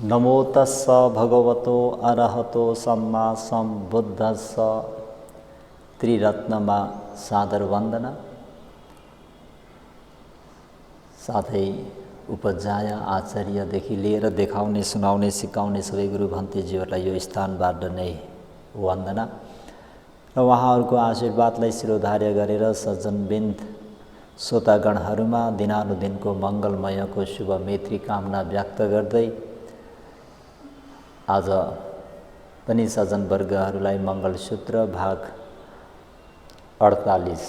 नमो तस्स भगवतो अरहतो सम्मा सम्बुद्धस्स त्रिरत्नमा सादर वन्दना। साथै उपजाय आचार्यदेखि लिएर देखाउने सुनाउने सिकाउने सबै गुरु भन्तेजीहरूलाई यो स्थानबाट नै वन्दना र उहाँहरूको आशीर्वादलाई शिरोधार्य गरेर सज्जनबिन्द श्रोतागणहरूमा दिनानुदिनको मङ्गलमयको शुभ मैत्री कामना व्यक्त गर्दै आज पनि सज्जनवर्गहरूलाई मङ्गलसूत्र भाग 48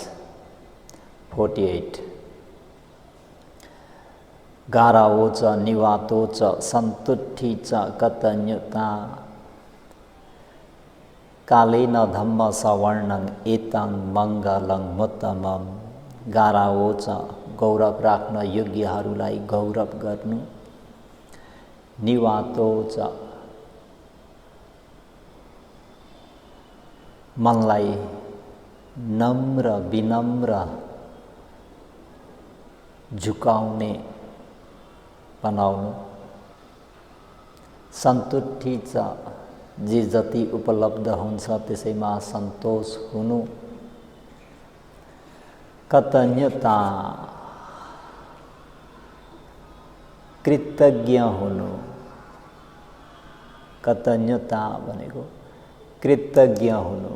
गाराओ च निवातो च सन्तुष्टि च कतन्यता कालेन धम्म सवर्णं एतं मङ्गलं मुत्तमम्। गाराओ च गौरव राख्न योग्यहरूलाई गौरव गर्नु, निवातो च मनलाई नम्र विनम्र झुकाउने बनाउनु, सन्तुष्टि च जे जति उपलब्ध हुन्छ त्यसैमा सन्तोष हुनु, कृतज्ञता कृतज्ञ हुनु। कृतज्ञता भनेको कृतज्ञ हुनु।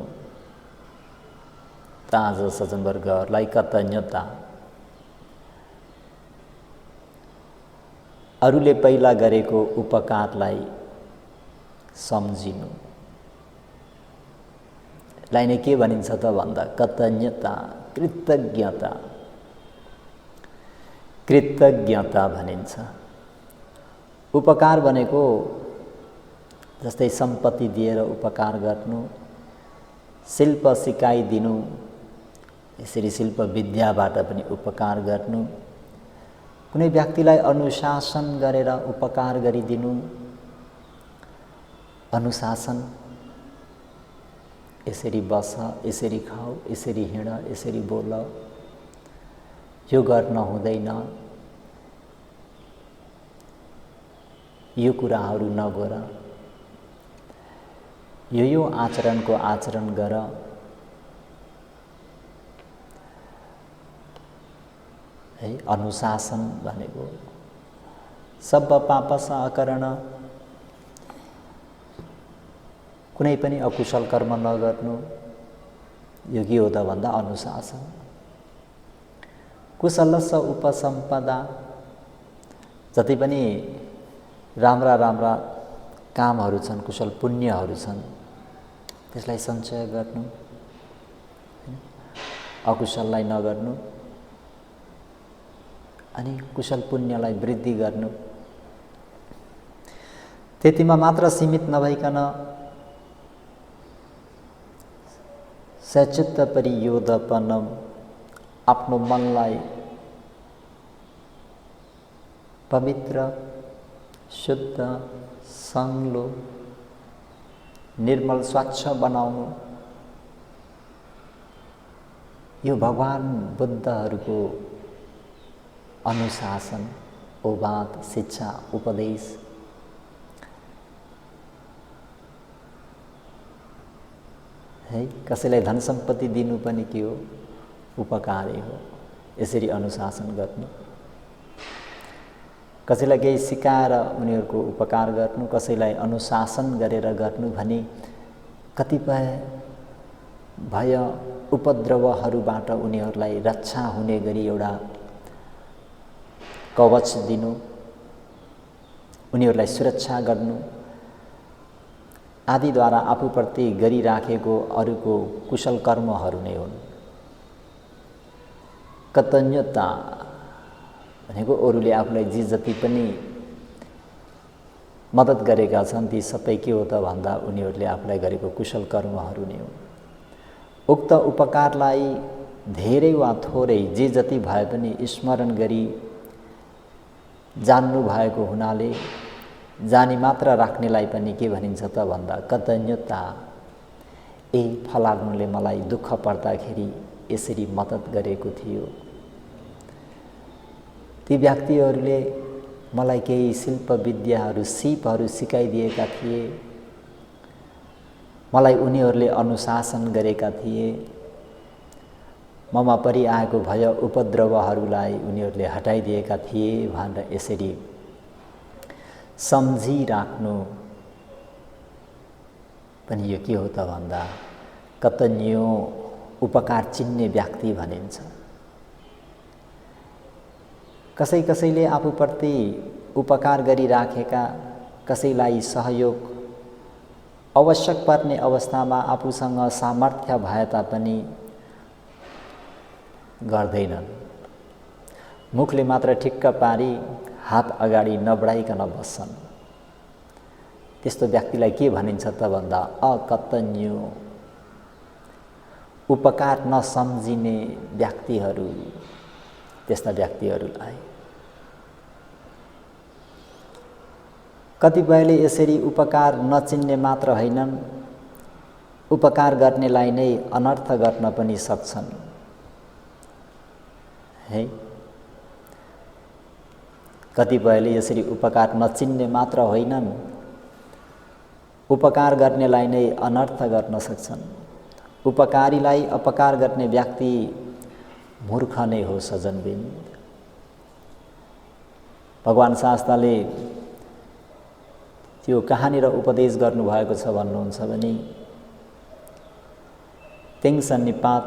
आज सज्जनवर्गहरूलाई कृतज्ञता, अरूले पहिला गरेको उपकारलाई सम्झिनु लाई नै के भनिन्छ त भन्दा कृतज्ञता, कृतज्ञता, कृतज्ञता भनिन्छ। उपकार भनेको जस्तै सम्पत्ति दिएर उपकार गर्नु, शिल्प सिकाइदिनु, यसरी शिल्प विद्याबाट पनि उपकार गर्नु, कुनै व्यक्तिलाई अनुशासन गरेर उपकार गरिदिनु, अनुशासन यसरी बस, यसरी खाऊ, यसरी हिँड, यसरी बोल, यो गर्न हुँदैन, यो कुराहरू नगर, यो आचरणको आचरण गर, है। अनुशासन भनेको सब पापस अकरण, कुनै पनि अकुशल कर्म नगर्नु, यो के हो त भन्दा अनुशासन। कुशलस्स उपसम्पदा, जति पनि राम्रा राम्रा कामहरू छन्, कुशल पुण्यहरू छन्, त्यसलाई सञ्चय गर्नु, अकुशललाई नगर्नु, अनि कुशल पुण्यलाई वृद्धि गर्नु। त्यतिमा मात्र सीमित नभइकन सचित्त परियोधपनम, आफ्नो मनलाई पवित्र, शुद्ध, सङ्लो, निर्मल, स्वच्छ बनाउनु, यो भगवान बुद्धहरूको अनुशासन, ओबाद, शिक्षा, उपदेश। है, कसैलाई धन सम्पत्ति दिनु पनि के हो? उपकारै हो। यसरी अनुशासन गर्नु, कसैलाई केही सिकाएर उनीहरूको उपकार गर्नु, कसैलाई अनुशासन गरेर गर्नु भने कतिपय भय उपद्रवहरूबाट उनीहरूलाई रक्षा हुने गरी एउटा कवच दिनु, उनीहरूलाई सुरक्षा गर्नु आदिद्वारा आफूप्रति गरिराखेको अरूको कुशल कर्महरू नै हुन्। कृतज्ञता भनेको अरूले आफूलाई जे जति पनि मद्दत गरेका छन् ती सबै के हो त भन्दा उनीहरूले आफूलाई गरेको कुशल कर्महरू नै हुन्। उक्त उपकारलाई धेरै वा थोरै जे जति भए पनि स्मरण गरी जान्नु भएको हुनाले जानी मात्र राख्नेलाई पनि के भनिन्छ त भन्दा कृतज्ञता। फलानुले मलाई दुःख पर्दाखेरि यसरी मद्दत गरेको थियो, ती व्यक्तिहरूले मलाई केही शिल्प विद्याहरू सिपहरू सिकाइदिएका थिए। मलाई उनीहरूले अनुशासन गरेका थिए। ममा परिआएको भय उपद्रवहरूलाई उनीहरूले हटाइदिएका थिए भनेर यसरी सम्झिराख्नु पनि यो के हो त भन्दा कतन्यो उपकार चिन्ने व्यक्ति भनिन्छ। कसैले आफूप्रति उपकार गरिराखेका, कसैलाई सहयोग आवश्यक पर्ने अवस्थामा आफूसँग सामर्थ्य भए तापनि गर्दैनन्। मुखले मात्र ठिक्क पारी हात अगाडि नबढाइकन बस्छन्। त्यस्तो व्यक्तिलाई के भनिन्छ त भन्दा अकतन्यो, उपकार नसम्झिने व्यक्तिहरू, त्यस्ता व्यक्तिहरूलाई। कतिपयले यसरी उपकार नचिन्ने मात्र होइनन्, उपकार गर्नेलाई नै अनर्थ गर्न पनि सक्छन् है। कतिपयले यसरी उपकार नचिन्ने मात्र होइनन्, उपकार गर्नेलाई नै अनर्थ गर्न सक्छन्। उपकारीलाई अपकार गर्ने व्यक्ति मूर्ख नै हो सजनबिन। भगवान शास्त्रले त्यो कहाँनिर उपदेश गर्नुभएको छ भन्नुहुन्छ भने तेङ्सन निपात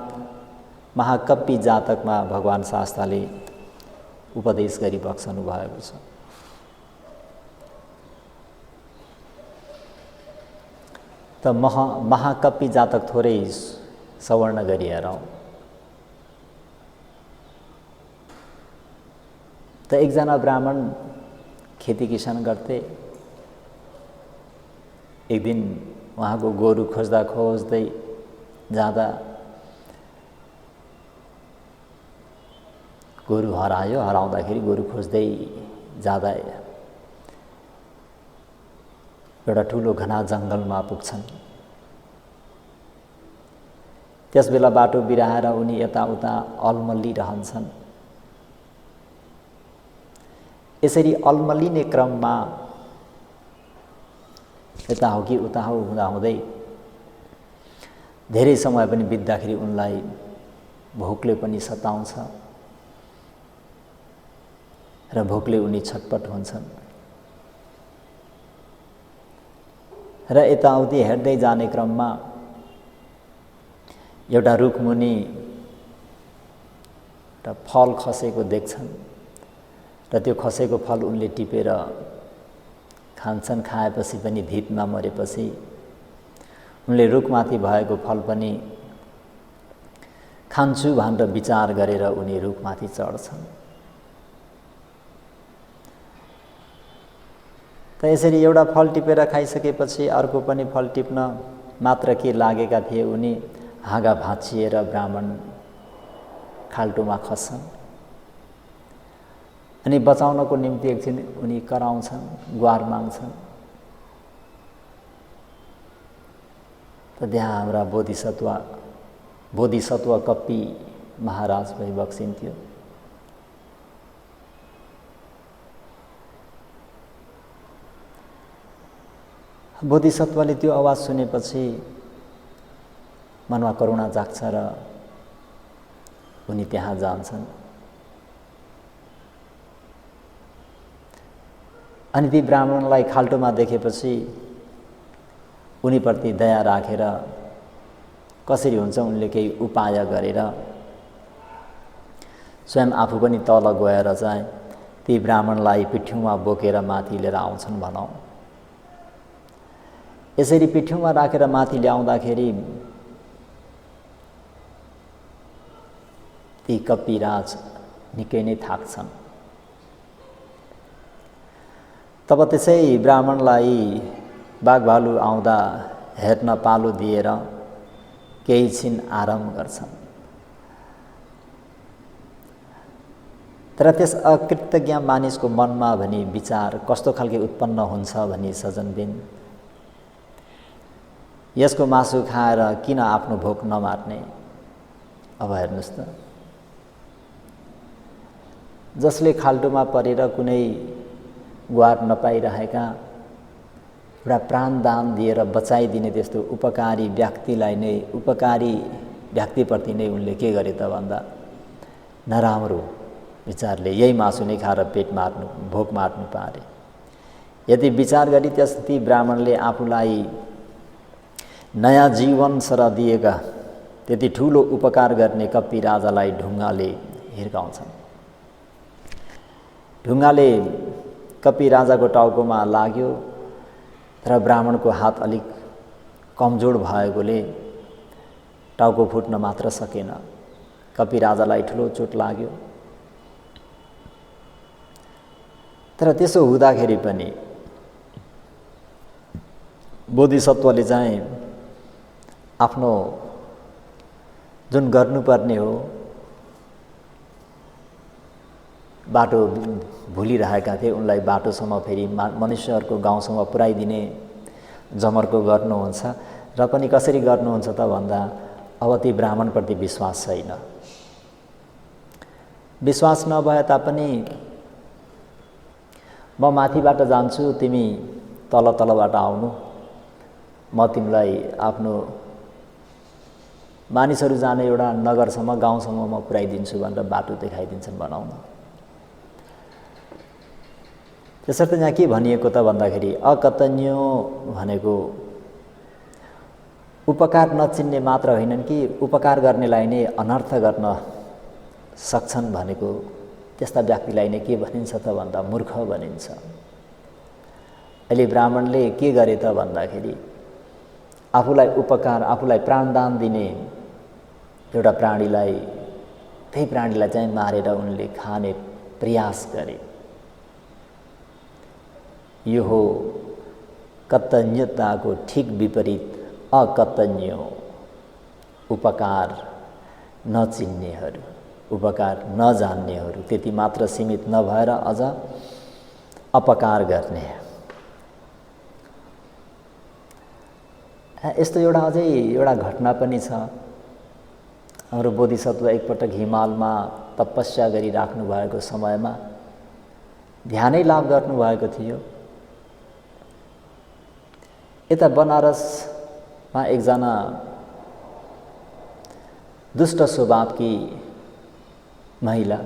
महाकपि जातकमा भगवान शास्त्रले उपदेश गरिबक्सनु भएको छ। त महाकपि जातक थोरै सवर्ण गरी हेरौँ। त एकजना ब्राह्मण खेती किसान गर्थे। एक दिन उहाँको गोरु खोज्दा खोज्दै जाँदा गोरु हरायो। हराउँदाखेरि गोरु खोज्दै जाँदा एउटा ठुलो घना जङ्गलमा पुग्छन्। त्यसबेला बाटो बिराएर उनी यताउता अल्मलिरहन्छन्। यसरी अल्मलिने क्रममा यता हो कि उता हो हुँदाहुँदै धेरै समय पनि बित्दाखेरि उनलाई भोकले पनि सताउँछ र भोकले उनी छटपट हुन्छन्। र यताउति हेर्दै जाने क्रममा एउटा रुखमुनि एउटा फल खसेको देख्छन् र त्यो खसेको फल उनले टिपेर खान्छन्। खाएपछि पनि धित नमरेपछि उनले रुखमाथि भएको फल पनि खान्छु भनेर विचार गरेर उनी रुखमाथि चढ्छन्। त यसरी एउटा फल टिपेर खाइसकेपछि अर्को पनि फल टिप्न मात्र के लागेका थिए उनी हाँगा भाँचिएर ब्राह्मण खाल्टोमा खस्छन्। अनि बचाउनको निम्ति एकछिन उनी कराउँछन्, गुहार माग्छन्। त त्यहाँ हाम्रा बोधिसत्व कपि महाराज भई बक्सिन्थ्यो। बोधिसत्वले त्यो आवाज सुनेपछि मनमा करुणा जाग्छ र उनी त्यहाँ जान्छन्। अनि ती ब्राह्मणलाई खाल्टोमा देखेपछि उनीप्रति दया राखेर कसरी हुन्छ उनले केही उपाय गरेर स्वयं आफू पनि तल गएर चाहिँ ती ब्राह्मणलाई पिठ्यौँमा बोकेर माथि लिएर आउँछन् भनौँ। यसरी पिठ्यौँमा राखेर माथि ल्याउँदाखेरि ती कपिराज निकै नै थाक्छन्। तब त्यसै ब्राह्मणलाई बाघभालु आउँदा हेर्न पालो दिएर केही छिन आराम गर्छन्। तर त्यस अकृतज्ञ मानिसको मनमा भनी विचार कस्तो खालके उत्पन्न हुन्छ भनी सजनबिन, यसको मासु खाएर किन आफ्नो भोक नमार्ने। अब हेर्नुहोस् त, जसले खाल्टोमा परेर कुनै गुहार नपाइरहेका एउटा प्राणदान दिएर बचाइदिने त्यस्तो उपकारी व्यक्तिलाई नै, उपकारी व्यक्तिप्रति नै उनले के गरे त भन्दा नराम्रो विचारले यही मासु नै खाएर पेट मार्नु, भोक मार्नु पारे। यदि विचार गरी त्यति ब्राह्मणले आफूलाई नयाँ जीवन सर दिएका त्यति ठुलो उपकार गर्ने कप्पी राजालाई ढुङ्गाले हिर्काउँछन्। ढुङ्गाले कप्पी राजाको टाउकोमा लाग्यो, तर ब्राह्मणको हात अलिक कमजोर भएकोले टाउको फुट्न मात्र सकेन। कप्पी राजालाई ठुलो चोट लाग्यो। तर त्यसो हुँदाखेरि पनि बोधिसत्वले चाहिँ आफ्नो जुन गर्नुपर्ने हो, बाटो भुलिरहेका थिए, उनलाई बाटोसम्म फेरि मनुष्यहरूको गाउँसम्म पुर्याइदिने जमर्को गर्नुहुन्छ। र पनि कसरी गर्नुहुन्छ त भन्दा अब ती ब्राह्मणप्रति विश्वास छैन। विश्वास नभए तापनि म माथिबाट जान्छु, तिमी तलबाट आउनु, म तिमीलाई आफ्नो मानिसहरू जाने एउटा नगरसम्म, गाउँसम्म म पुर्याइदिन्छु भनेर बाटो देखाइदिन्छन् बनाउन। त्यसर्थ यहाँ के भनिएको त भन्दाखेरि अकतन्यो भनेको उपकार नचिन्ने मात्र होइनन् कि उपकार गर्नेलाई नै अनर्थ गर्न सक्छन् भनेको। त्यस्ता व्यक्तिलाई नै के भनिन्छ त भन्दा मूर्ख भनिन्छ। अहिले ब्राह्मणले के गरे त भन्दाखेरि आफूलाई उपकार, आफूलाई प्राणदान दिने एउटा प्राणीलाई, त्यही प्राणीलाई चाहिँ मारेर उनले खाने प्रयास गरे। यो हो कतन्यताको ठिक विपरीत अकतन्य, उपकार नचिन्नेहरू, उपकार नजान्नेहरू, त्यति मात्र सीमित नभएर अझ अपकार गर्ने। यस्तो एउटा अझै एउटा घटना पनि छ। हाम्रो बोधिसत्व एकपटक हिमालमा तपस्या गरिराख्नु भएको समयमा ध्यानै लाभ गर्नुभएको थियो। यता बनारसमा एकजना दुष्ट स्वभावकी महिला,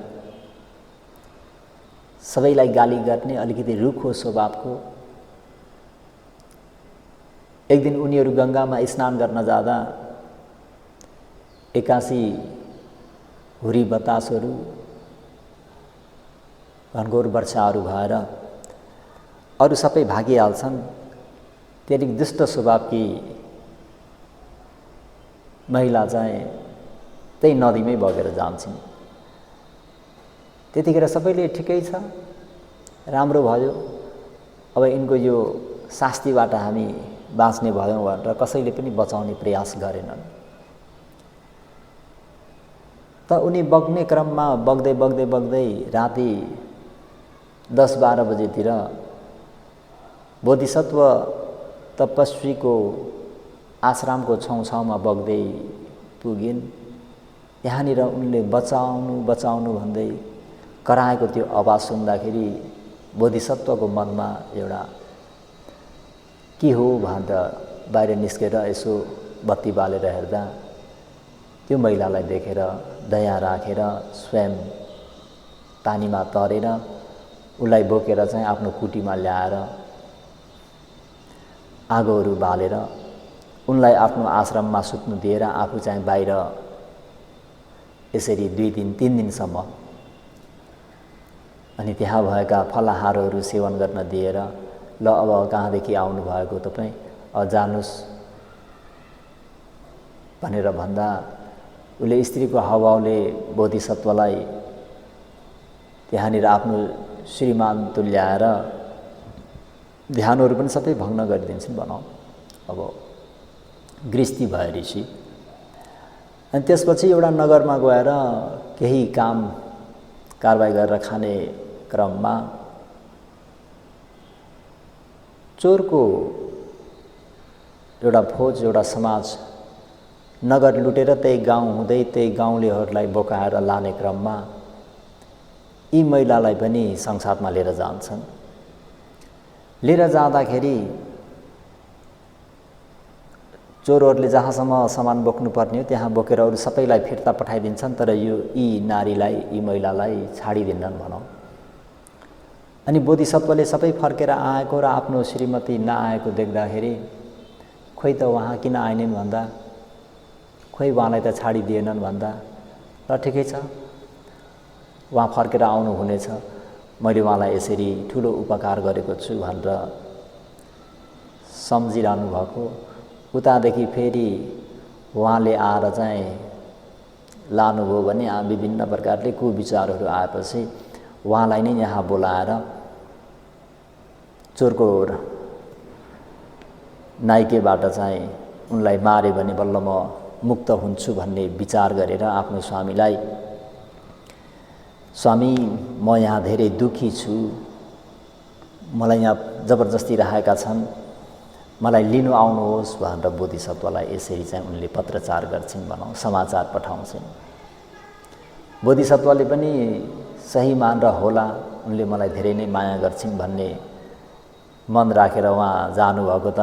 सबैलाई गाली गर्ने, अलिकति रुखो स्वभावको, एक दिन उनीहरू गङ्गामा स्नान गर्न जाँदा एक्कासी हुरी बतासहरू, घनघोर वर्षाहरू भएर अरू सबै भागिहाल्छन्। त्यहाँदेखि दुष्ट स्वभावकी महिला चाहिँ त्यही नदीमै बगेर जान्छन्। त्यतिखेर सबैले ठिकै छ, राम्रो भयो, अब यिनको यो शास्तिबाट हामी बाँच्ने भयौँ भनेर कसैले पनि बचाउने प्रयास गरेनन्। त उनी बग्ने क्रममा बग्दै बग्दै बग्दै राति 10-12 बजेतिर बोधिसत्व तपस्वीको आश्रमको छेउछाउमा बग्दै पुगिन्। त्यहाँनिर उनले बचाउनु बचाउनु भन्दै कराएको त्यो आवाज सुन्दाखेरि बोधिसत्वको मनमा एउटा के हो भनेर बाहिर निस्केर यसो बत्ती बालेर हेर्दा त्यो महिलालाई देखेर दया राखेर स्वयं पानीमा तरेर उसलाई बोकेर चाहिँ आफ्नो कुटीमा ल्याएर आगोहरू बालेर उनलाई आफ्नो आश्रममा सुत्नु दिएर आफू चाहिँ बाहिर यसरी 2 दिन 3 दिनसम्म अनि त्यहाँ भएका फलाहारहरू सेवन गर्न दिएर ल अब कहाँदेखि आउनुभएको तपाईँ, जानुस् भनेर भन्दा उसले स्त्रीको हावभावले बोधिसत्वलाई त्यहाँनिर आफ्नो श्रीमान तुल्याएर ध्यानहरू पनि सबै भङ्ग गरिदिन्छन् भनौँ। अब गृहस्थी भए ऋषि। अनि त्यसपछि एउटा नगरमा गएर केही काम कारबाही गरेर खाने क्रममा चोरको एउटा फौज, एउटा समाज नगर लुटेर त्यही गाउँ हुँदै त्यही गाउँलेहरूलाई बोकाएर लाने क्रममा यी महिलालाई पनि संसारमा लिएर जान्छन्। लिएर जाँदाखेरि चोरहरूले जहाँसम्म सामान बोक्नुपर्ने हो त्यहाँ बोकेर अरू सबैलाई फिर्ता पठाइदिन्छन्, तर यी नारीलाई, यी महिलालाई छाडिदिन्नन् भनौँ। अनि बोधिसत्वले सबै फर्केर आएको र आफ्नो श्रीमती नआएको देख्दाखेरि खोइ त उहाँ किन आएनन् भन्दा, खोइ उहाँलाई त छाडिदिएनन् भन्दा, र ठिकै छ उहाँ फर्केर आउनु हुनेछ, मैले उहाँलाई यसरी ठुलो उपकार गरेको छु भनेर सम्झिरहनु भएको। उतादेखि फेरि उहाँले आएर चाहिँ लानुभयो भने विभिन्न प्रकारले कुविचारहरू आएपछि उहाँलाई नै यहाँ बोलाएर चोरको नाइकेबाट चाहिँ उनलाई मारे भने बल्ल म मुक्त हुन्छु भन्ने विचार गरेर आफ्नो स्वामीलाई, स्वामी म यहाँ धेरै दुखी छु, मलाई यहाँ जबरजस्ती राखेका छन्, मलाई लिनु आउनुहोस् भनेर बोधिसत्वलाई यसरी चाहिँ उनले पत्रचार गर्छिन् भनौँ, समाचार पठाउँछिन्। बोधिसत्वले पनि सही मानेर होला उनले मलाई धेरै नै माया गर्छिन् भन्ने मन राखेर उहाँ जानुभएको त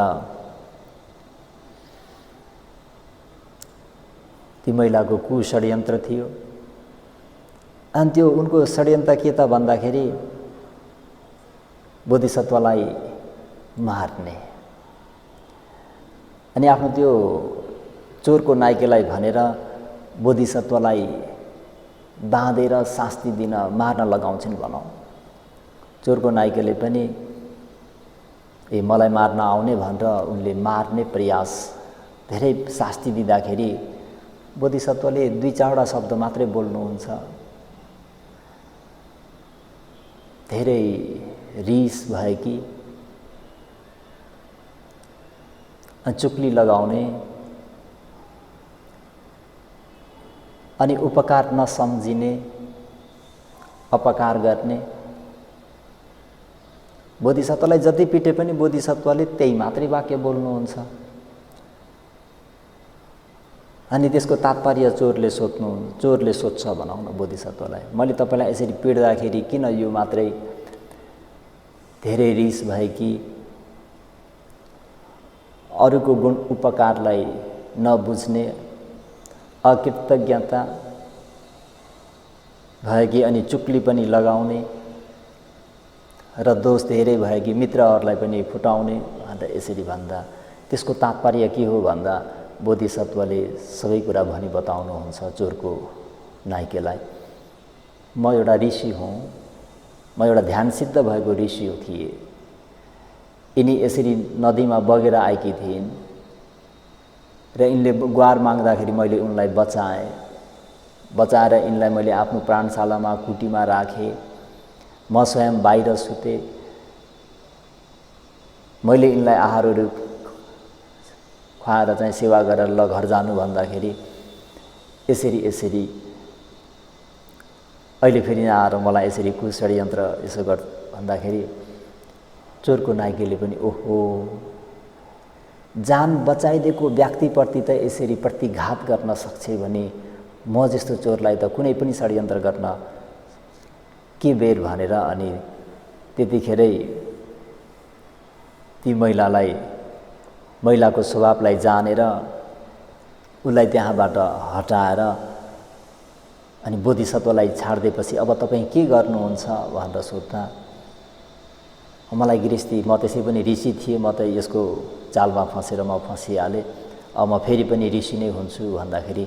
ती महिलाको कुषड्यन्त्र थियो। अनि त्यो उनको षड्यन्त्र के त भन्दाखेरि बोधिसत्वलाई मार्ने, अनि आफ्नो त्यो चोरको नाइकेलाई भनेर बोधिसत्वलाई बाँधेर शास्ति दिन मार्न लगाउँछिन् भनौँ। चोरको नाइकेले पनि मलाई मार्न आउने भनेर उनले मार्ने प्रयास, धेरै शास्ति दिँदाखेरि बोधिसत्वले 2-4वटा शब्द मात्रै बोल्नुहुन्छ। धेरै रिस भएकी, चुक्ली लगाउने अनि उपकार नसम्झिने, अपकार गर्ने। बोधिसत्वलाई जति पिटे पनि बोधिसत्वले त्यही मात्रै वाक्य बोल्नुहुन्छ। अनि त्यसको तात्पर्य चोरले सोध्छ भनौँ न बोधिसत्वलाई, मैले तपाईँलाई यसरी पिट्दाखेरि किन यो मात्रै धेरै रिस भएकी, अरूको गुण उपकारलाई नबुझ्ने, अकृतज्ञता भएकी, अनि चुक्ली पनि लगाउने र दोष धेरै भएकी मित्रहरूलाई पनि फुटाउने भनेर यसरी भन्दा त्यसको तात्पर्य के हो भन्दा बोधिसत्वले सबै कुरा भनी बताउनुहुन्छ चोरको नाइकेलाई। म एउटा ऋषि हुँ, म एउटा ध्यानसिद्ध भएको ऋषि थिएँ। यिनी यसरी नदीमा बगेर आएकी थिइन् र यिनले गुहार माग्दाखेरि मैले उनलाई बचाएर यिनलाई मैले आफ्नो प्राणशालामा कुटीमा राखेँ। म स्वयं बाहिर सुतेँ। मैले यिनलाई आहारहरू खुवाएर चाहिँ सेवा गरेर ल घर जानु भन्दाखेरि यसरी अहिले फेरि यहाँ आएर मलाई यसरी कुषड्यन्त्र यसो गर भन्दाखेरि चोरको नाइकेले पनि ओहो, जान बचाइदिएको व्यक्तिप्रति त यसरी प्रतिघात गर्न सक्छ भने म जस्तो चोरलाई त कुनै पनि षड्यन्त्र गर्न के बेर भनेर अनि त्यतिखेरै ती महिलाको स्वभावलाई जानेर उसलाई त्यहाँबाट हटाएर अनि बोधिसत्वलाई छाडिदिएपछि अब तपाईँ के गर्नुहुन्छ भनेर सोध्दा मलाई गृहस्थी, म त्यसै पनि ऋषि थिएँ, म त यसको चालमा फँसेर म फँसिहालेँ, अब म फेरि पनि ऋषि नै हुन्छु भन्दाखेरि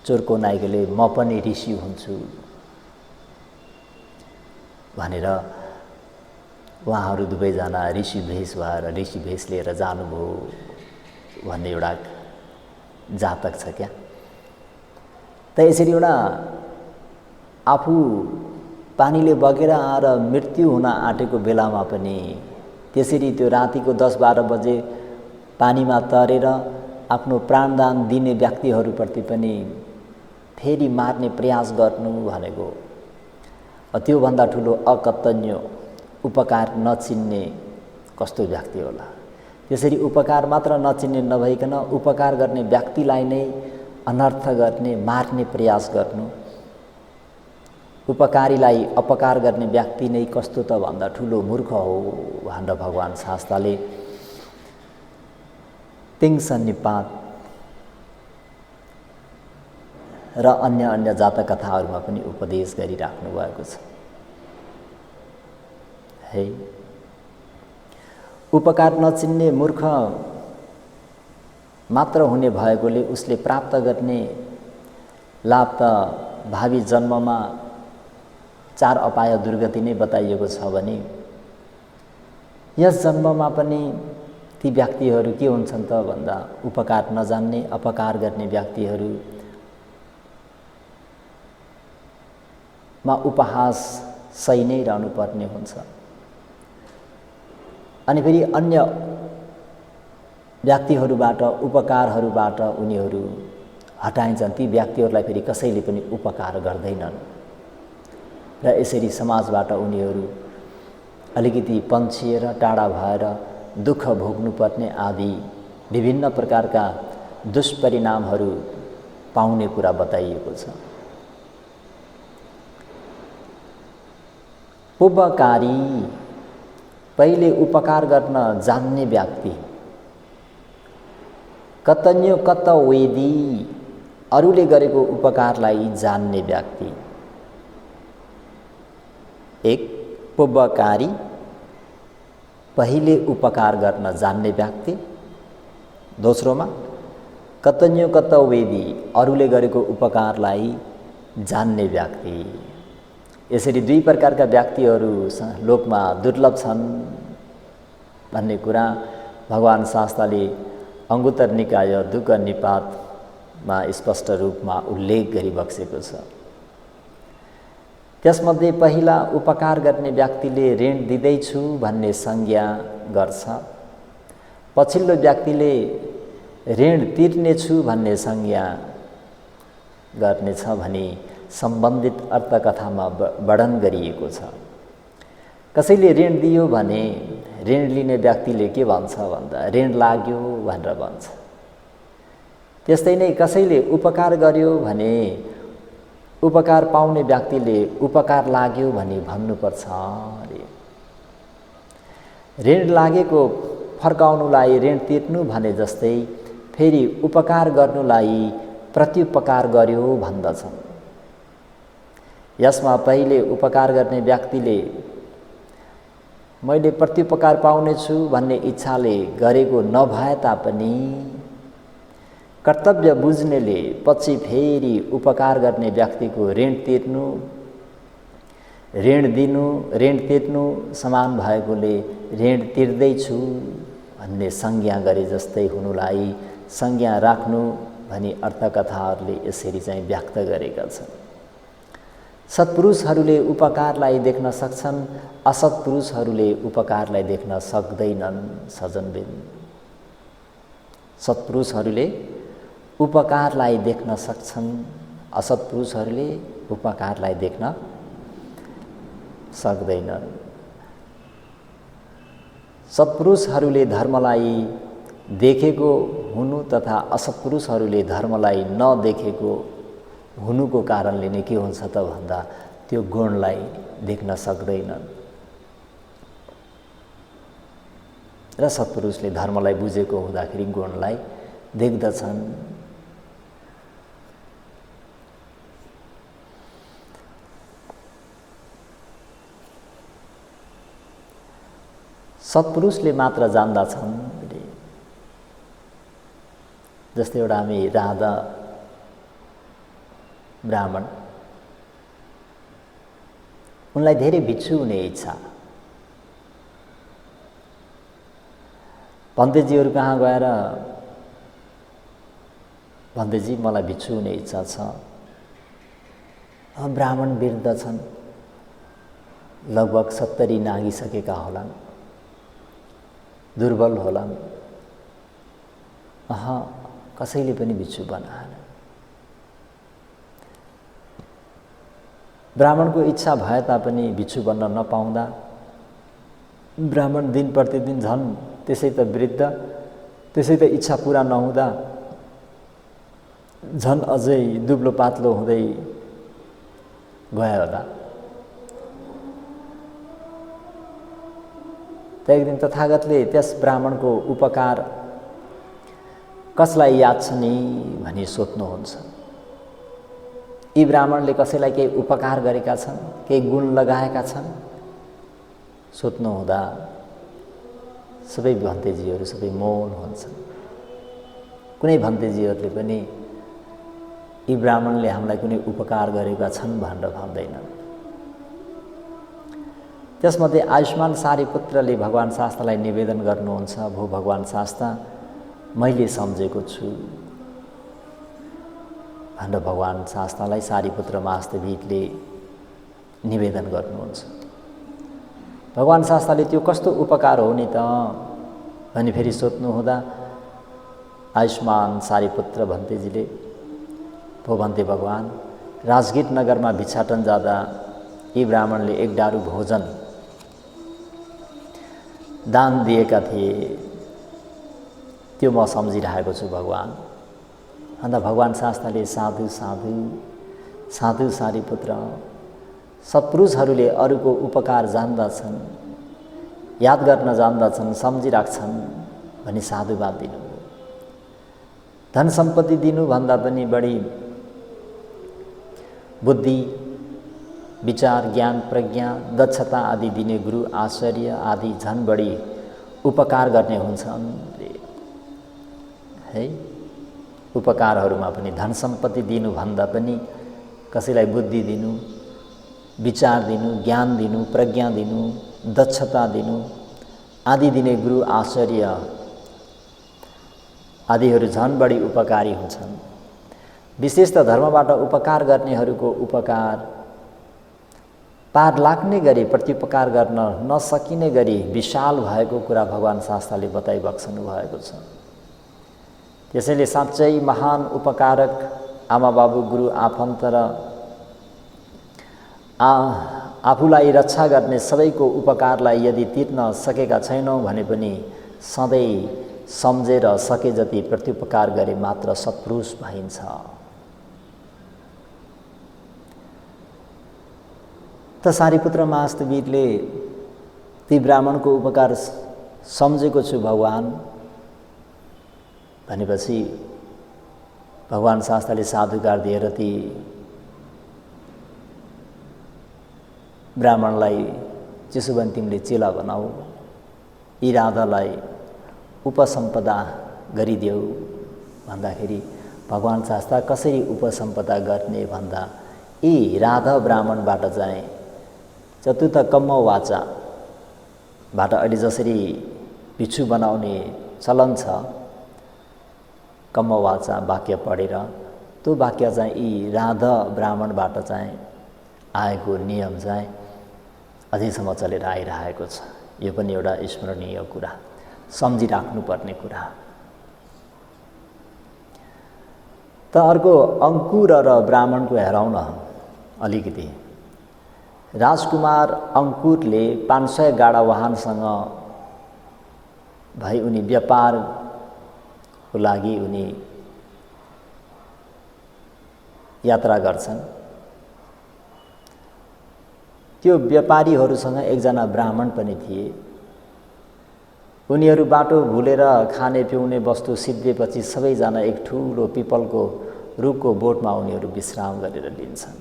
चोरको नाइकेले म पनि ऋषि हुन्छु भनेर उहाँहरू दुवैजना ऋषि भेष भएर ऋषि भेष लिएर जानुभयो भन्ने एउटा जातक छ क्या। त यसरी एउटा आफू पानीले बगेर आएर मृत्यु हुन आँटेको बेलामा पनि त्यसरी त्यो रातिको 10-12 बजे पानीमा तरेर आफ्नो प्राणदान दिने व्यक्तिहरूप्रति पनि फेरि मार्ने प्रयास गर्नु भनेको त्योभन्दा ठुलो अकर्तव्य, उपकार नचिन्ने कस्तो व्यक्ति होला। त्यसरी उपकार मात्र नचिन्ने नभइकन उपकार गर्ने व्यक्तिलाई नै अनर्थ गर्ने, मार्ने प्रयास गर्नु उपकारीलाई अपकार गर्ने व्यक्ति नै कस्तो त भन्दा ठुलो मूर्ख हो भनेर भगवान शास्त्रले तिङसन्निपात र अन्य अन्य जातक कथाहरूमा पनि उपदेश गरिराख्नु भएको छ। है उपकार नचिन्ने मूर्ख मात्र हुने भएकोले उसले प्राप्त गर्ने लाभ त भावी जन्ममा 4 अपाय दुर्गति नै बताइएको छ भने यस जन्ममा पनि ती व्यक्तिहरू के हुन्छन् त भन्दा उपकार नजान्ने अपकार गर्ने व्यक्तिहरू मा उपहास सही नै रहनुपर्ने हुन्छ। अनि फेरि अन्य व्यक्तिहरूबाट उपकारहरूबाट उनीहरू हटाइन्छन्। ती व्यक्तिहरूलाई फेरि कसैले पनि उपकार गर्दैनन् र यसरी समाजबाट उनीहरू अलिकति पन्छिएर टाढा भएर दुःख भोग्नुपर्ने आदि विभिन्न प्रकारका दुष्परिणामहरू पाउने कुरा बताइएको छ। उपकारी पहिले उपकार गर्न जान्ने व्यक्ति, कतन्यो कत वेदी अरूले गरेको उपकारलाई जान्ने व्यक्ति। एक उपकारी पहिले उपकार गर्न जान्ने व्यक्ति, दोस्रोमा कतन्यो कत वेदी अरूले गरेको उपकारलाई जान्ने व्यक्ति। यसरी 2 प्रकारका व्यक्तिहरू लोकमा दुर्लभ छन् भन्ने कुरा भगवान शास्त्रले अंगुत्तर निकाय दुक्ख निपातमा स्पष्ट रूपमा उल्लेख गरी बक्सेको छ। त्यसमध्ये पहिला उपकार गर्ने व्यक्तिले ऋण दिँदैछु भन्ने संज्ञा गर्छ, पछिल्लो व्यक्तिले ऋण तिर्नेछु भन्ने संज्ञा गर्नेछ भनी सम्बन्धित अर्थकथामा वर्णन गरिएको छ। कसैले ऋण दियो भने ऋण लिने व्यक्तिले के भन्छ भन्दा ऋण लाग्यो भनेर भन्छ। त्यस्तै नै कसैले उपकार गर्यो भने उपकार पाउने व्यक्तिले उपकार लाग्यो भनी भन्नुपर्छ अरे। ऋण लागेको फर्काउनुलाई ऋण तिर्नु भने जस्तै फेरि उपकार गर्नुलाई प्रत्युपकार गर्यो भन्दछन्। यसमा पहिले उपकार गर्ने व्यक्तिले मैले प्रत्युपकार पाउनेछु भन्ने इच्छाले गरेको नभए तापनि कर्तव्य बुझ्नेले पछि फेरि उपकार गर्ने व्यक्तिको ऋण तिर्नु, ऋण दिनु, ऋण तिर्नु समान भएकोले ऋण तिर्दैछु भन्ने संज्ञा गरे जस्तै हुनुलाई संज्ञा राख्नु भनी अर्थकथाहरूले यसरी चाहिँ व्यक्त गरेका छन्। सत्पुरुषहरूले उपकारलाई देख्न सक्छन्, असत्पुरुषहरूले उपकारलाई देख्न सक्दैनन्। सज्जनबिन, सत्पुरुषहरूले उपकारलाई देख्न सक्छन्, असत्पुरुषहरूले उपकारलाई देख्न सक्दैनन्। सत्पुरुषहरूले धर्मलाई देखेको हुनु तथा असत्पुरुषहरूले धर्मलाई नदेखेको हुनुको कारणले नै के हुन्छ त भन्दा त्यो गुणलाई देख्न सक्दैनन् र सत्पुरुषले धर्मलाई बुझेको हुँदाखेरि गुणलाई देख्दछन्। सत्पुरुषले मात्र जान्दछन्। जस्तै एउटा हामी राधा ब्राह्मण, उनलाई धेरै भिक्षु हुने इच्छा, भन्तेजीहरू कहाँ गएर भन्तेजी मलाई भिक्षु हुने इच्छा छ। ब्राह्मण वृद्ध छन्, लगभग 70 नागिसकेका होलान्, दुर्बल होलान्, कसैले पनि भिक्षु बनाएन। ब्राह्मणको इच्छा भए तापनि भिक्षु बन्न नपाउँदा ब्राह्मण दिन प्रतिदिन झन् त्यसै त वृद्ध, त्यसै त इच्छा पूरा नहुँदा झन् अझै दुब्लो पातलो हुँदै गयो होला। त एक दिन तथागतले त्यस ब्राह्मणको उपकार कसलाई याद छ नि भनी सोध्नुहुन्छ। यी ब्राह्मणले कसैलाई केही उपकार गरेका छन्, केही गुण लगाएका छन् सोध्नुहुँदा सबै भन्तेजीहरू सबै मौन हुन्छन्। कुनै भन्तेजीहरूले पनि यी ब्राह्मणले हामीलाई कुनै उपकार गरेका छन् भनेर भन्दैनन्। त्यसमध्ये आयुष्मान सारीपुत्रले भगवान शास्त्रलाई निवेदन गर्नुहुन्छ, भो भगवान शास्त्र मैले सम्झेको छु भनेर भगवान शास्त्रलाई सारीपुत्र वास्तविकले निवेदन गर्नुहुन्छ। भगवान शास्त्रले त्यो कस्तो उपकार हो नि त भनी फेरि सोध्नुहुँदा आयुष्मान सारीपुत्र भन्तेजीले भो भन्ते भगवान, राजगीर नगरमा भिक्षाटन जाँदा यी ब्राह्मणले एक डारू भोजन दान दिएका थिए, त्यो म सम्झिरहेको छु भगवान। अन्त भगवान शास्त्रले साधु साधु साधु सारीपुत्र, सत्पुरुषहरूले अरूको उपकार जान्दछन्, याद गर्न जान्दछन्, सम्झिराख्छन् भनी साधुवाद दिनुभयो। धन सम्पत्ति दिनुभन्दा पनि बढी बुद्धि, विचार, ज्ञान, प्रज्ञा, दक्षता आदि दिने गुरु, आश्चर्य आदि झन् बढी उपकार गर्ने हुन्छन् है। उपकारहरूमा पनि धन सम्पत्ति दिनुभन्दा पनि कसैलाई बुद्धि दिनु, विचार दिनु, ज्ञान दिनु, प्रज्ञा दिनु, दक्षता दिनु आदि दिने गुरु, आश्चर्य आदिहरू झन् बढी उपकारी हुन्छन्। विशेष त धर्मबाट उपकार गर्नेहरूको उपकार पार लाग्ने गरी प्रत्युपकार गर्न नसकिने गरी विशाल भएको कुरा भगवान शास्त्रले बताइबक्सनु भएको छ। त्यसैले साँच्चै महान उपकारक आमा बाबु, गुरु, आफन्त र आफूलाई रक्षा गर्ने सबैको उपकारलाई यदि तिर्न सकेका छैनौँ भने पनि सधैँ सम्झेर सके जति प्रत्युपकार गरे मात्र सत्पुरुष भइन्छ। त सारीपुत्र वास्तविकले ती ब्राह्मणको उपकार सम्झेको छु भगवान भनेपछि भगवान शास्त्रले साधुकार दिएर ती ब्राह्मणलाई चिसो भने तिमीले चेला बनाऊ, यी राधालाई उपसम्पदा गरिदेऊ भन्दाखेरि भगवान शास्त्र कसरी उपसम्पदा गर्ने भन्दा यी राधा ब्राह्मणबाट चाहिँ चतुर्थ कम्म वाचाबाट अहिले जसरी भिक्षु बनाउने चलन छ, कम्म वाचा वाक्य पढेर त्यो वाक्य चाहिँ यी राधा ब्राह्मणबाट चाहिँ आएको नियम चाहिँ अझैसम्म चलेर आइरहेको छ। यो पनि एउटा स्मरणीय कुरा, सम्झिराख्नुपर्ने कुरा। त अर्को अङ्कुर र ब्राह्मणको हेरौँ न अलिकति। राजकुमार अङ्कुरले 500 गाडा वाहनसँग भई उनी व्यापारको लागि उनी यात्रा गर्छन्। त्यो व्यापारीहरूसँग एकजना ब्राह्मण पनि थिए। उनीहरू बाटो भुलेर खाने पिउने वस्तु सिद्धिएपछि सबैजना एक ठुलो पिपलको रुखको बोटमा उनीहरू विश्राम गरेर लिन्छन्।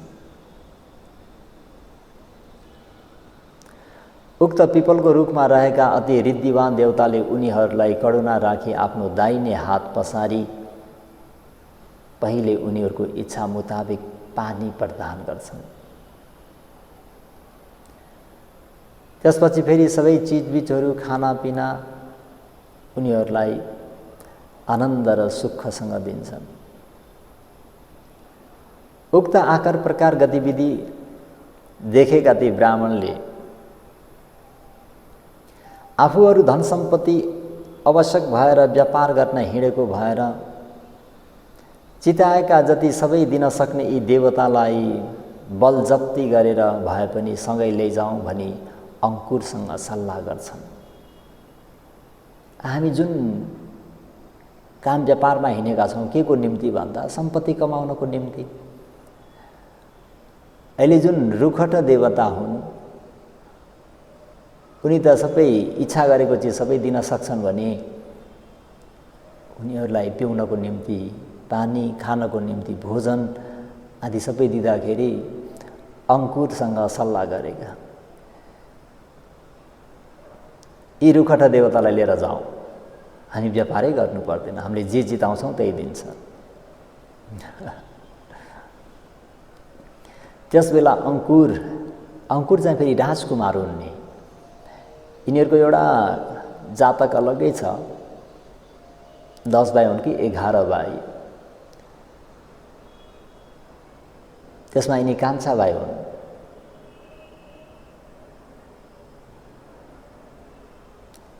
उक्त पिपलको रुखमा रहेका अति रिद्धिवान देवताले उनीहरूलाई करुणा राखी आफ्नो दाहिने हात पसारी पहिले उनीहरूको इच्छा मुताबिक पानी प्रदान गर्छन्। त्यसपछि फेरि सबै चिजबिजहरू खानापिना उनीहरूलाई आनन्द र सुखसँग दिन्छन्। उक्त आकार प्रकार गतिविधि देखेका ती ब्राह्मणले आफूहरू धन सम्पत्ति आवश्यक भएर व्यापार गर्न हिँडेको भएर चिताएका जति सबै दिन सक्ने यी देवतालाई बल जप्ती गरेर भए पनि सँगै लैजाउँ भनी अङ्कुरसँग सल्लाह गर्छन्। हामी जुन काम व्यापारमा हिँडेका छौँ के को निम्ति भन्दा सम्पत्ति कमाउनको निम्ति। अहिले जुन रुखट देवता हुन् उनी त सबै इच्छा गरेको चिज सबै दिन सक्छन् भने उनीहरूलाई पिउनको निम्ति पानी खानको निम्ति भोजन आदि सबै दिँदाखेरि अंकुरसँग सल्लाह गरेका यी रुखट देवतालाई लिएर जाउँ, हामी व्यापारै गर्नु पर्दैन, हामीले जे जिताउँछौँ त्यही दिन्छ। त्यसबेला अंकुर चाहिँ फेरि राजकुमार हुन् नि। यिनीहरूको एउटा जातक अलग्गै छ, 10 भाइ हुन् कि 11 भाइ, त्यसमा यिनी कान्छा भाइ हुन्।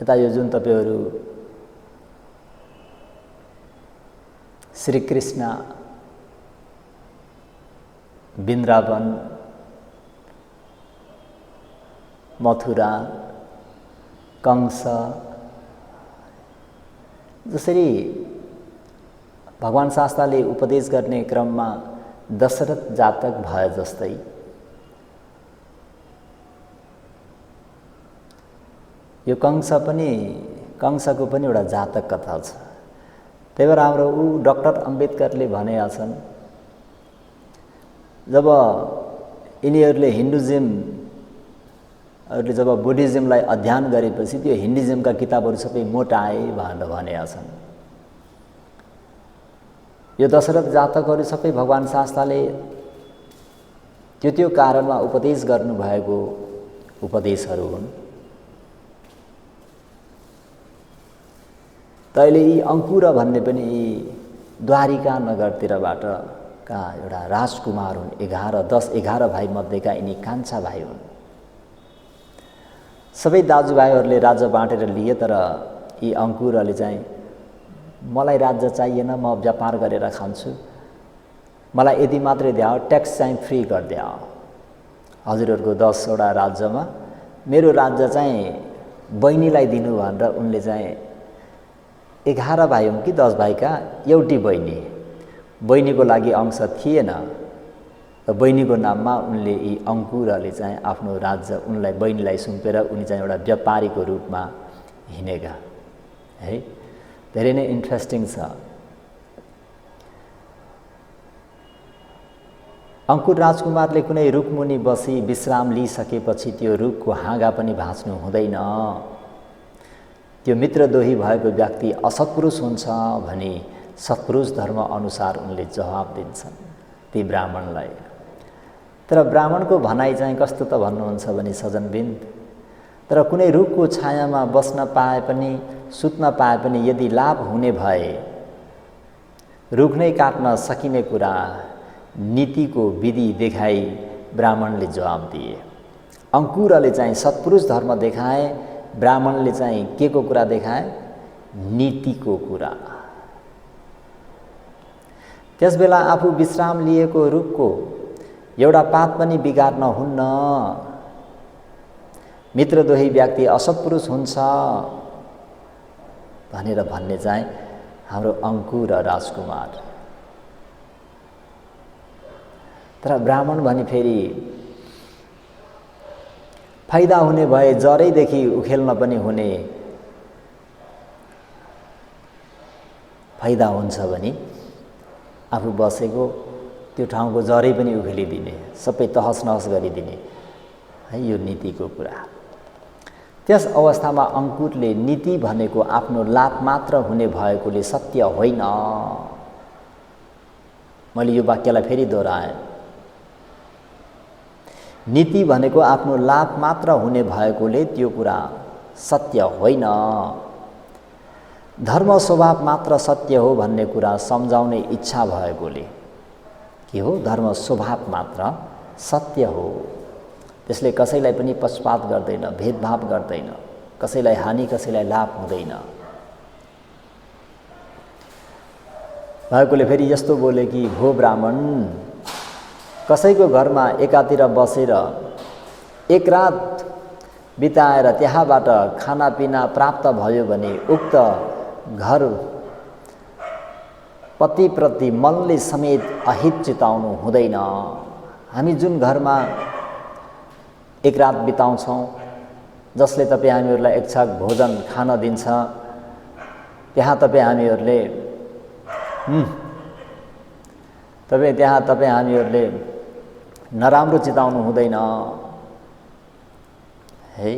यता यो जुन तपाईहरु श्री कृष्ण वृन्दावन, मथुरा, कंस, जसरी भगवान शास्त्रले उपदेश गर्ने क्रममा दशरथ जातक भए जस्तै यो कंसको पनि एउटा जातक कथा छ। त्यही भएर हाम्रो डाक्टर अम्बेडकरले भनेका छन्, जब यिनीहरूले हिन्दुइज्महरूले जब बुद्धिज्मलाई अध्ययन गरेपछि त्यो हिन्दुइज्मका किताबहरू सबै मोटाए भनेर भनेका छन्। यो दशरथ जातकहरू सबै भगवान शास्त्रले त्यो कारणमा उपदेश गर्नुभएको उपदेशहरू हुन्। तैले यी अंकुर भन्ने पनि यी द्वारिका नगरतिरबाट का एउटा राजकुमार हुन्। 11 भाइ मध्येका यिनी कान्छा भाइ हुन्। सबै दाजुभाइहरूले राज्य बाँटेर लिए, तर यी अंकुरले चाहिँ मलाई राज्य चाहिएन, म व्यापार गरेर खान्छु, मलाई यति मात्रै द्याओ, ट्याक्स चाहिँ फ्री गरिदियो। हजुरहरूको 10 वटा राज्यमा मेरो राज्य चाहिँ बहिनीलाई दिनु भनेर उनले चाहिँ 11 भाइ हुन् कि 10 भाइका एउटी बहिनीको लागि अंश थिएन, र बहिनीको नाममा उनले यी अंकुरले चाहिँ आफ्नो राज्य उनलाई बहिनीलाई सुम्पेर उनी चाहिँ एउटा व्यापारीको रूपमा हिँडेका है। धेरै नै इन्ट्रेस्टिङ छ। अंकुर राजकुमारले कुनै रुखमुनि बसी विश्राम लिइसकेपछि त्यो रुखको हाँगा पनि भाँच्नु हुँदैन, त्यो मित्रद्रोही भएको व्यक्ति असत्पुरुष हुन्छ भनी सत्पुरुष धर्म अनुसार उनले जवाब दिन्छन् ती ब्राह्मणलाई। तर ब्राह्मणको भनाइ चाहिँ कस्तो त भन्नुहुन्छ भने सज्जनबिन्द, तर कुनै रुखको छायामा बस्न पाए पनि सुत्न पाए पनि यदि लाभ हुने भए रुख नै काट्न सकिने कुरा नीतिको विधि देखाई ब्राह्मणले जवाब दिए। अंकुरले चाहिँ सत्पुरुष धर्म देखाए, ब्राह्मणले चाहिँ के को कुरा देखाए? नीतिको कुरा। त्यसबेला आफू विश्राम लिएको रुखको एउटा पात पनि बिगार्न हुन्न, मित्रद्रोही व्यक्ति असत्पुरुष हुन्छ भनेर भन्ने चाहिँ हाम्रो अंकुर राजकुमार। तर ब्राह्मण भने फेरि फाइदा हुने भए जरैदेखि उखेल्न पनि हुने फाइदा हुन्छ भने आफू बसेको त्यो ठाउँको जरै पनि उखेलिदिने, सबै तहस नहस गरिदिने है, यो नीतिको कुरा। त्यस अवस्थामा अंकुरले नीति भनेको आफ्नो लाभ मात्र हुने भएकोले सत्य होइन। मैले यो वाक्यलाई फेरि दोहोऱ्याएँ। नीति भनेको आफ्नो लाभ मात्र हुने भएकोले त्यो कुरा सत्य होइन। धर्म स्वभाव मात्र सत्य हो भन्ने कुरा सम्झाउने इच्छा भएकोले के हो? धर्म स्वभाव मात्र सत्य हो। त्यसले कसैलाई पनि पक्षपात गर्दैन, भेदभाव गर्दैन, कसैलाई हानि कसैलाई लाभ हुँदैन। भएकोले फेरि यस्तो बोले कि भो ब्राह्मण, कसैको घरमा एकातिर बसेर एक रात बिताएर त्यहाँबाट खानापिना प्राप्त भयो भने उक्त घर पतिप्रति मनले समेत अहित चिताउनु हुँदैन। हामी जुन घरमा एक रात बिताउँछौँ, जसले तपाईँ हामीहरूलाई एक छाक भोजन खान दिन्छ, त्यहाँ तपाईँ हामीहरूले नराम्रो चिताउनु हुँदैन है।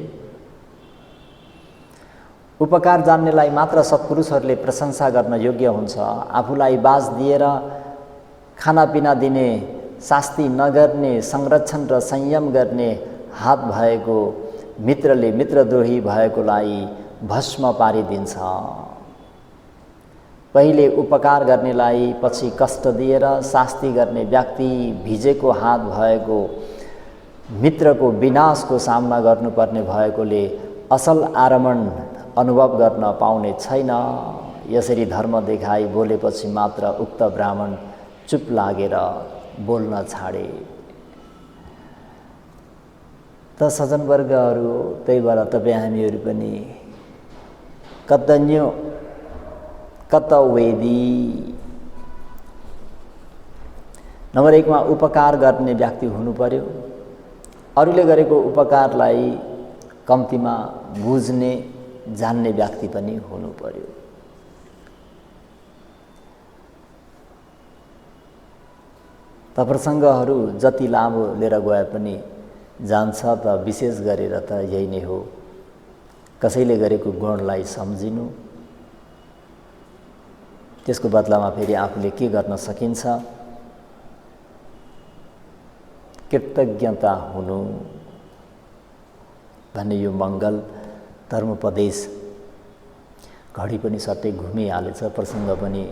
उपकार जान्नेलाई मात्र सत्पुरुषहरूले प्रशंसा गर्न योग्य हुन्छ। आफूलाई बाज दिएर खानापिना दिने, शास्ति नगर्ने, संरक्षण र संयम गर्ने हात भएको मित्रले मित्रद्रोही भएकोलाई भस्म पारिदिन्छ। पहिले उपकार गर्नेलाई पछि कष्ट दिएर शास्ति गर्ने व्यक्ति भिजेको हात भएको मित्रको विनाशको सामना गर्नुपर्ने भएकोले असल आरमण अनुभव गर्न पाउने छैन। यसरी धर्म देखाई बोलेपछि मात्र उक्त ब्राह्मण चुप लागेर बोल्न छाडे। त सज्जनवर्गहरू, त्यही भएर तपाईँ हामीहरू पनि कतन्यो कतवेदी। नम्बर 1 मा उपकार गर्ने व्यक्ति हुनु पर्यो। अरूले गरेको उपकारलाई कम्तीमा बुझ्ने जान्ने व्यक्ति पनि हुनु पर्यो। त प्रसङ्गहरू जति लामो लिएर गए पनि जान्छ त विशेष गरेर त यही नै हो, कसैले गरेको गुणलाई सम्झिनु, त्यसको बदलामा फेरि आफूले के गर्न सकिन्छ, कृतज्ञता हुनु भन्ने यो मङ्गल धर्मोपदेश घडी पनि सट्टै घुमिहालेछ। प्रसङ्ग पनि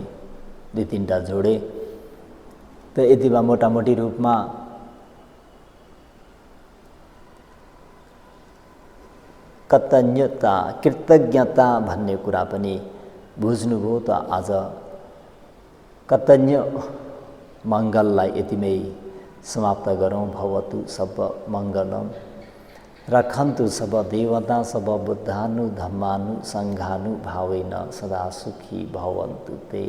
2-3टा जोडे। त यतिमा मोटामोटी रूपमा कृतज्ञता कृतज्ञता भन्ने कुरा पनि बुझ्नुभयो। त आज कृतज्ञ मङ्गललाई यतिमै समाप्त गरौँ। भवतु सब मङ्गलम। रखन्तु सब देवता सब बुद्धानु धम्मानु सङ्घानु भावेन सदा सुखी भवन्तु ते।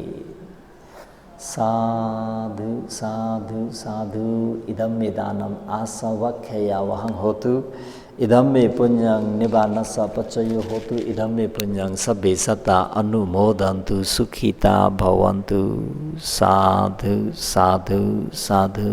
साधु साधु साधु। इदं मे दानम् आसवख्यया वहं होतु। इदं मे पुण्यं निवानस पचयो होतु। इदं मे पुण्यं सब्बे सत्ता अनुमोदन्तु सुखिता भवन्तु। साधु साधु साधु।